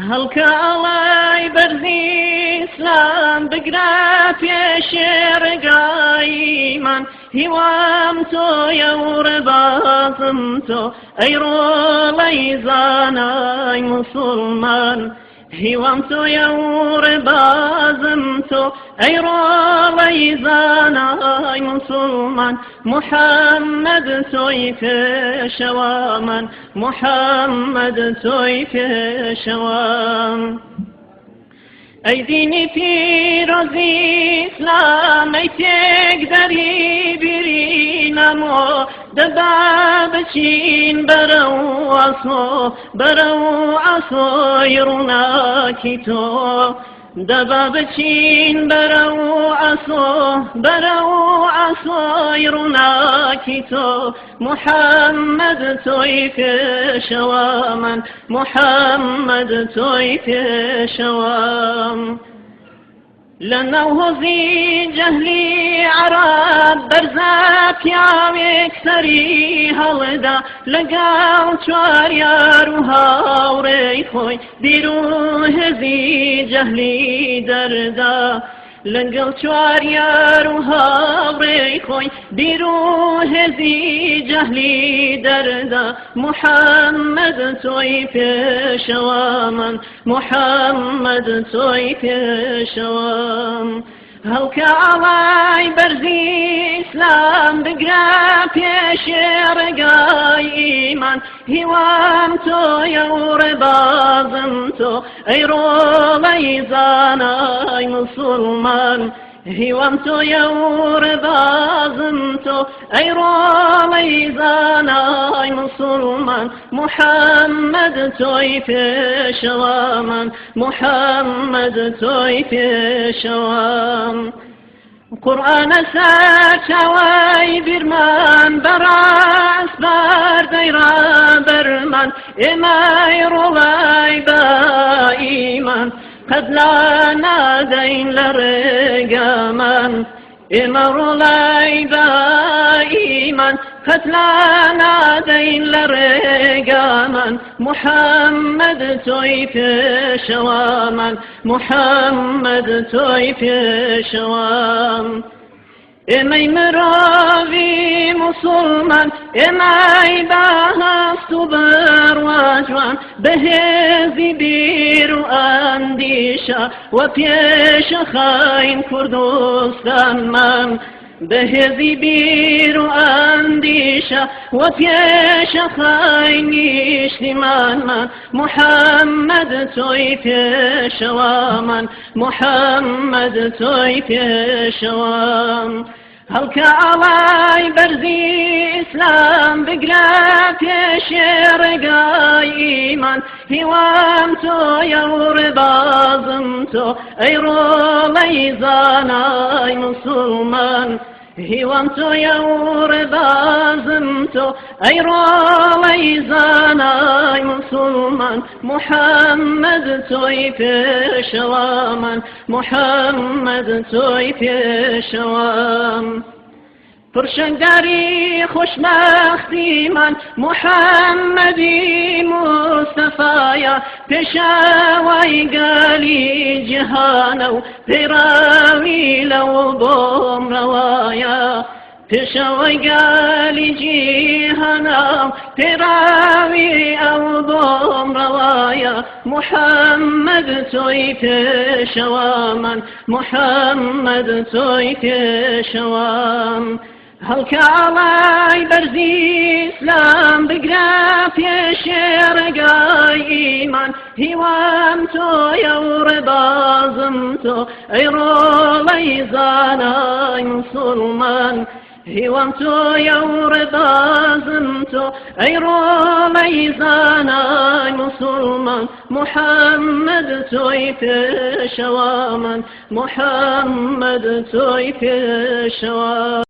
هەڵکە ئەڵای بەرزی ئیسلام بگرە پێشێ ڕێگایمان هیوام تۆیە و ڕێبازم تۆ ئەی ڕۆڵەی زانای موسڵمان هیوام تۆیە و ڕێبازم تۆ ئەی ڕۆڵەی زانای موسڵمان محەممەد تۆی پێشەوامان محەممەد تۆی پێشەوام ئەی دینی پیرۆزی ئیسلام ئەی تێکدەری بیرینەمۆ دەبا بچین بەرەو ئەسۆ بەرەو ئەسۆی ڕووناکی تۆ دەبا بچین بەرەو ئەسۆ بەرەو ئەسۆی ڕووناکی تۆ محەممەد تۆی پێشەوامان محەممەد تۆی پێشەوام لەناو هۆزی جەهلی عەراب بەرزە پیاوێک سەری هەڵدا لەگەڵ چواریار و هاوڕێی خۆی بیر و هێزی جەهلی دەردا لەگەڵ چواریار و هاوڕێی خۆی بیر و هێزی جەهلی دەردا محەممەد تۆی پێشەوامان محەممەد تۆی پێشەوام هەڵکە ئەڵای بەرزی ئیسلام بگرە پێشێ ڕێگای ئیمان هیوام تۆیە و ڕێبازم تۆ ئەی ڕۆڵەی زانای موسڵمان هیوام تۆیە و ڕێبازم تۆ ئەی ڕۆڵەی زانای موسڵمان محەممەد تۆی پێشەوامان محەممەد تۆی پێشەوام قورئانە سەرچاوەی بیرمان بەڕاست بەردەی ڕابەرمان ئێمەی ڕۆڵەی بە ئیمان قەت لا نادەین لە ڕێگەمان ئێمە ڕۆڵەی بە ئیمان قەت لا نادەین لە ڕێگەمان محەممەد تۆی پێشەوامان محەممەد تۆی پێشەوام ئێمەی مرۆڤی موسڵمان ئێمەی بەهەست و بڕواجوان بەهێزی بیر و ئەندیشە وە پێشە خاین کوردستانمان بەهێزی بیر و ئەندیشە وە پێشە خاین نیشتیمانمان محەممەد تۆی پێشەوامان محەممەد تۆی پێشەوام هەڵکە ئەڵای بەرزی ئیسلام بگرە پێشێ ڕێگای ئیمان هیوام تۆیە و ڕێبازم تۆ ئەی ڕۆڵەی زانای موسڵمان هیوام تۆیە و ڕێبازم تۆ ئەی ڕۆڵەی زانای موسڵمان محەممەد تۆی پێشەوامان محەممەد تۆی پێشەوام پرشنگاری خوشبختیمان محەممەدی مستەفایە پێشەوای گەلی جیهانە و پەیڕەوی لەو بۆم ڕەوایە پێشەوای گەلی جیهانە و پەیڕەوی ئەو بۆم ڕەوایە محەممەد تۆی پێشەوامان محەممەد تۆی پێشەوام هەڵکە ئەڵای بەرزی ئیسلام بگرە پێشێ ڕێگای ئیمان هیوام تۆیە و ڕێبازم تۆ ئەی ڕۆڵەی زانای موسڵمان هیوام تۆیە و ڕێبازم تۆ ئەی ڕۆڵەی زانای موسڵمان محەممەد تۆی پێشەوامان محەممەد تۆی پێشەوام